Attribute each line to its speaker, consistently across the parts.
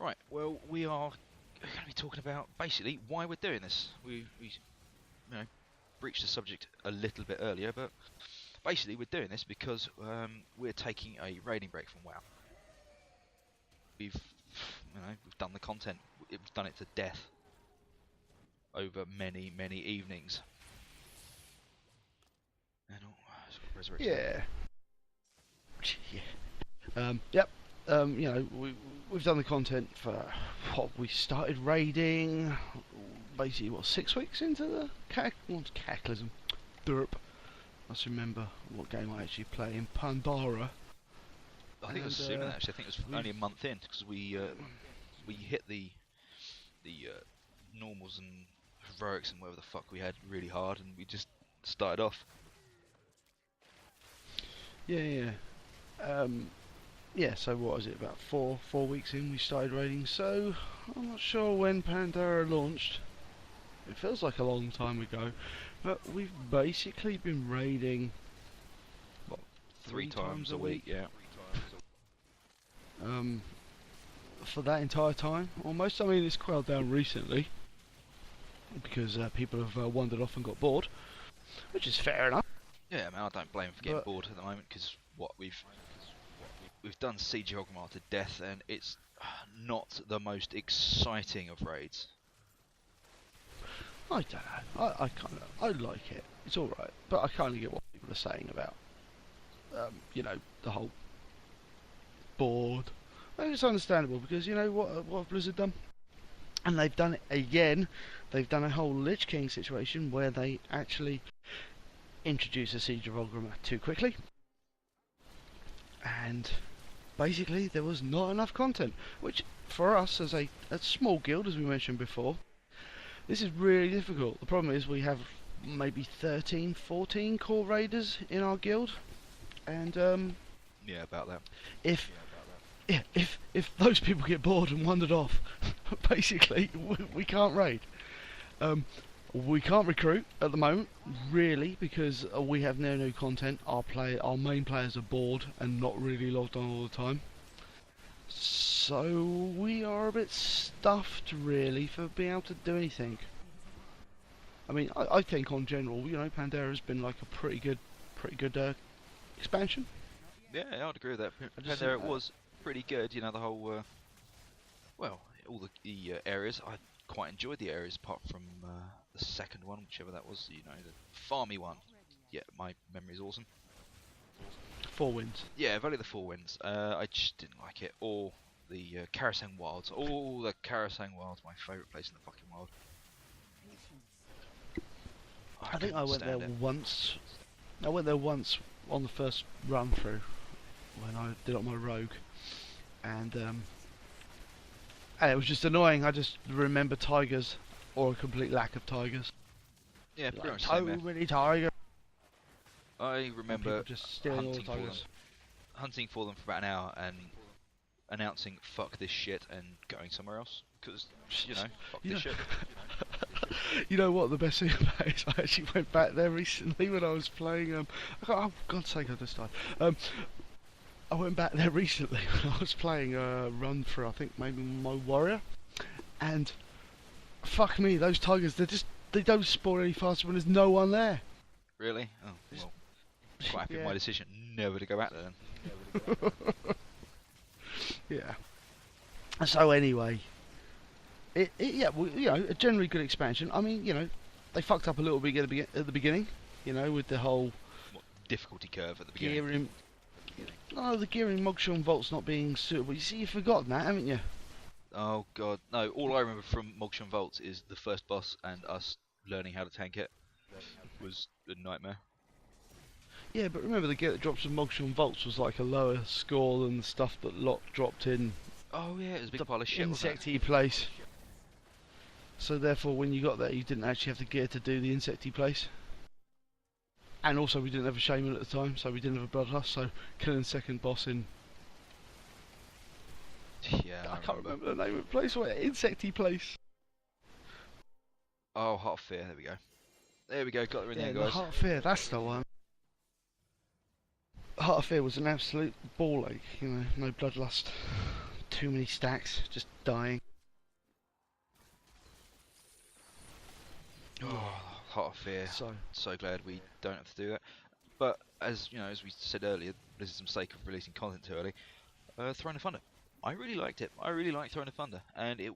Speaker 1: Right, well, we are going to be talking about basically why we're doing this. We breached the subject a little bit earlier, but basically we're doing this because we're taking a raiding break from WoW. We've done the content. We've done it to death over many evenings. And
Speaker 2: yeah. Yep. We've done the content for what we started raiding. Basically, 6 weeks into the Cataclysm. Derp. I must remember what game I actually play in Pandora.
Speaker 1: I think it was sooner actually. I think it was only a month in because we hit the normals and heroics and whatever the fuck we had really hard, and we just started off.
Speaker 2: Yeah. So what was it? About four weeks in, we started raiding. So I'm not sure when Pandora launched. It feels like a long time ago, but we've basically been raiding
Speaker 1: three times a week. Yeah.
Speaker 2: For that entire time, almost. I mean, it's quelled down recently because people have wandered off and got bored, which is fair enough.
Speaker 1: Yeah, I don't blame them for getting bored at the moment because we've done Siege of Orgrimmar to death, and it's not the most exciting of raids.
Speaker 2: I don't know. I like it. It's all right, but I kind of get what people are saying about, the whole bored. And it's understandable because what have Blizzard done? And they've done it again. They've done a whole Lich King situation where they actually introduce a Siege of Orgrimmar too quickly, and basically there was not enough content, which for us as a small guild, as we mentioned before, this is really difficult. The problem is we have maybe 13, 14 core raiders in our guild, and
Speaker 1: yeah, about that.
Speaker 2: If those people get bored and wandered off, basically we can't raid. We can't recruit at the moment, really, because we have no new content. Our main players are bored and not really logged on all the time. So we are a bit stuffed, really, for being able to do anything. I mean, I think on general, Pandora's been like a pretty good expansion.
Speaker 1: Yeah, I'd agree with that. Pandora was pretty good. The whole, all the areas. I quite enjoyed the areas apart from the second one, whichever that was. The farmy one. Yeah, my memory's awesome.
Speaker 2: Four Winds.
Speaker 1: Yeah, Valley of the Four Winds. I just didn't like it. Or the Karasang Wilds. Oh, the Karasang Wilds, my favourite place in the fucking world.
Speaker 2: I think I went there once. I went there once on the first run through when I did it on my rogue, and it was just annoying. I just remember tigers, or a complete lack of tigers.
Speaker 1: Yeah, pretty much
Speaker 2: so many tigers.
Speaker 1: I remember
Speaker 2: just stealing all the tigers.
Speaker 1: Hunting for them for about an hour and announcing "fuck this shit" and going somewhere else because fuck this shit.
Speaker 2: You know what the best thing about it is? I actually went back there recently when I was playing. Oh God's sake, I just died. I went back there recently when I was playing a run through. I think maybe my warrior, and fuck me, those tigers. They don't spawn any faster when there's no one there.
Speaker 1: Really? Oh well. Quite happy with my decision never to go back there then.
Speaker 2: Yeah. So anyway, a generally good expansion. I mean, they fucked up a little bit at the beginning, with the whole
Speaker 1: difficulty curve at the beginning.
Speaker 2: Gearing. No, the gearing Mogshon Vaults not being suitable. You see, you've forgotten that, haven't you?
Speaker 1: Oh god, no. All I remember from Mogshon Vaults is the first boss and us learning how to tank it. It was a nightmare.
Speaker 2: Yeah, but remember the gear that drops from Mogshon Vaults was like a lower score than the stuff that Locke dropped in.
Speaker 1: Oh yeah, it was a big pile of shit.
Speaker 2: Insecty place. So therefore, when you got there, you didn't actually have the gear to do the insecty place. And also, we didn't have a shaman at the time, so we didn't have a bloodlust. So killing second boss in.
Speaker 1: Yeah,
Speaker 2: I can't remember the name of the place. What insecty place?
Speaker 1: Oh, Heart of Fear. There we go. There we go. Got it in there, guys.
Speaker 2: Heart of Fear. That's the one. Heart of Fear was an absolute ball ache. No bloodlust. too many stacks, just dying.
Speaker 1: Oh, heart of fear. So glad we don't have to do that. But as you know, as we said earlier, this is a mistake of releasing content too early. Throne of Thunder. I really liked it. I really liked Throne of Thunder, and it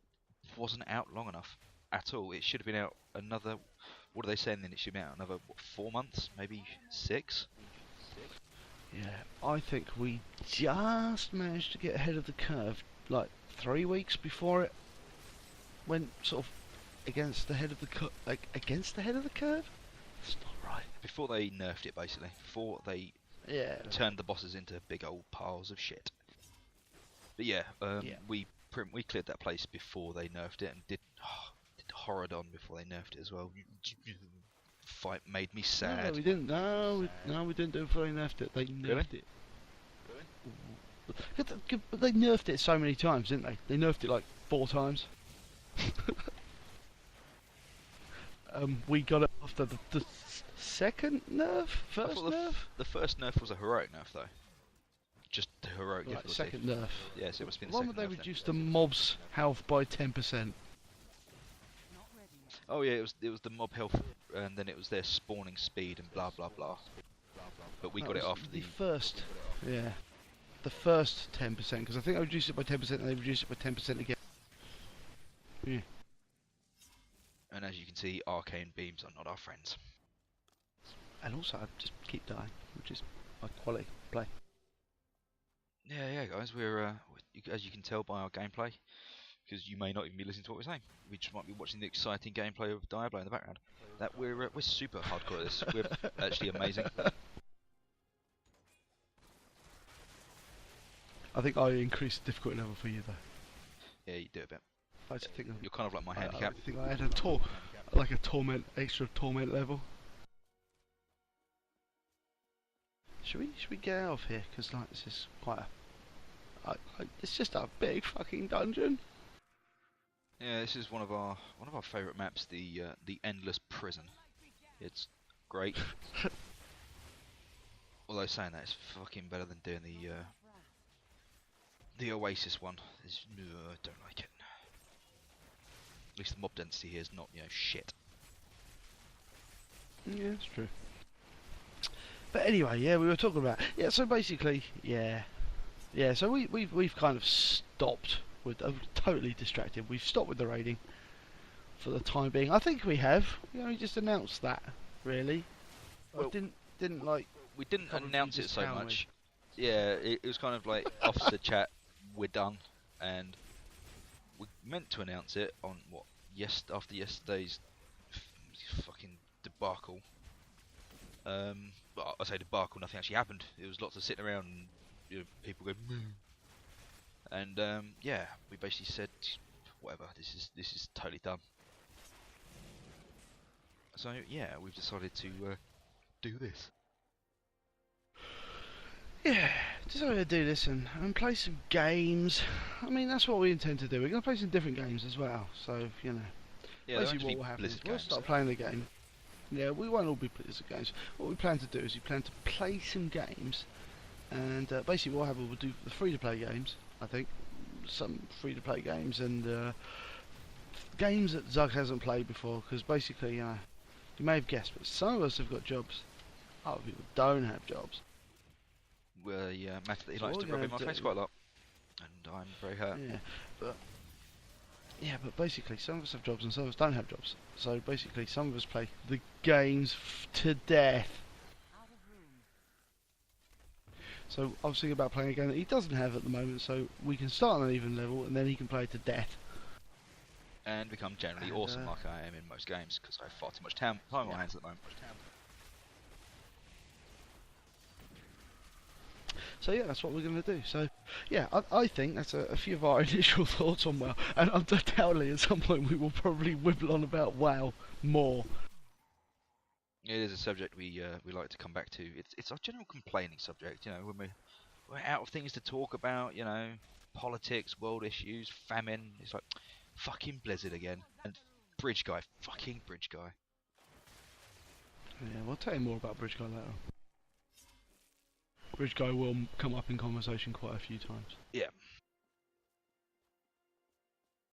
Speaker 1: wasn't out long enough at all. It should have been out another. What are they saying then? It should be out another 4 months, maybe 6.
Speaker 2: Yeah, I think we just managed to get ahead of the curve, like 3 weeks before it went sort of against the head of the against the head of the curve. That's not right.
Speaker 1: Before they nerfed it, basically. Before they turned the bosses into big old piles of shit. But yeah, we cleared that place before they nerfed it, and did Horadon before they nerfed it as well. Fight made me sad.
Speaker 2: No, we didn't. No, we didn't do it before they nerfed it. They nerfed it. Really? But they nerfed it so many times, didn't they? They nerfed it like 4 times. We got it after the second nerf, first nerf.
Speaker 1: The first nerf was a heroic nerf, though. Just the heroic difficulty.
Speaker 2: Second nerf.
Speaker 1: Yes, it must be the
Speaker 2: one
Speaker 1: second
Speaker 2: where they
Speaker 1: nerf
Speaker 2: reduced the mob's health by 10%.
Speaker 1: Oh yeah, it was the mob health, and then it was their spawning speed and blah blah blah. But we got it after the
Speaker 2: first. Yeah, the first 10%, because I think I reduced it by 10% and they reduced it by 10% again. Yeah.
Speaker 1: And as you can see, arcane beams are not our friends.
Speaker 2: And also, I just keep dying, which is my quality play.
Speaker 1: Yeah, guys, we're as you can tell by our gameplay, because you may not even be listening to what we're saying. We just might be watching the exciting gameplay of Diablo in the background. That we're super hardcore at this. We're actually amazing.
Speaker 2: I think I increased the difficulty level for you though.
Speaker 1: Yeah, you do a bit.
Speaker 2: I just think
Speaker 1: you're kind of like my handicap.
Speaker 2: I think I had a extra torment level. Should we get out of here? Because like this is quite a. It's just a big fucking dungeon.
Speaker 1: Yeah, this is one of our favourite maps, the Endless Prison. It's great. Although saying that, it's fucking better than doing the Oasis one. I don't like it. At least the mob density here is not, shit.
Speaker 2: Yeah, it's true. But anyway, yeah, we were talking about so basically, so we've kind of stopped with totally distracted. We've stopped with the raiding for the time being. I think we have. We just announced that, really.
Speaker 1: Well,
Speaker 2: didn't like.
Speaker 1: We didn't announce it so much. Yeah, it was kind of like officer chat. We're done, and we meant to announce it on after yesterday's fucking debacle. But I say debacle, nothing actually happened. It was lots of sitting around and people going moo. And we basically said whatever, this is totally done. So yeah, we've decided to do this.
Speaker 2: Yeah, decided to do this and play some games. I mean, that's what we intend to do. We're going to play some different games as well. So,
Speaker 1: yeah,
Speaker 2: basically what will happen is we'll start playing the game. Yeah, we won't all be Blizzard games. What we plan to do is we plan to play some games. And basically what will happen, we'll do the free-to-play games, I think. Some free-to-play games and games that Zug hasn't played before. Because basically, you may have guessed, but some of us have got jobs. Other people don't have jobs.
Speaker 1: Well, yeah, Matt, he likes to rub in my face quite a lot, and I'm very hurt.
Speaker 2: Yeah, but basically, some of us have jobs and some of us don't have jobs. So basically, some of us play the games to death. So I was thinking about playing a game that he doesn't have at the moment, so we can start on an even level, and then he can play to death.
Speaker 1: And become generally awesome like I am in most games, because I have far too much time on my hands at the moment.
Speaker 2: So yeah, that's what we're going to do. So yeah, I think that's a few of our initial thoughts on WoW, and undoubtedly at some point we will probably wibble on about WoW more.
Speaker 1: It is a subject we like to come back to. It's our general complaining subject, when we're out of things to talk about, politics, world issues, famine. It's like fucking Blizzard again, and Bridge Guy, fucking Bridge Guy.
Speaker 2: Yeah, we'll tell you more about Bridge Guy later. Bridge Guy will come up in conversation quite a few times.
Speaker 1: Yeah.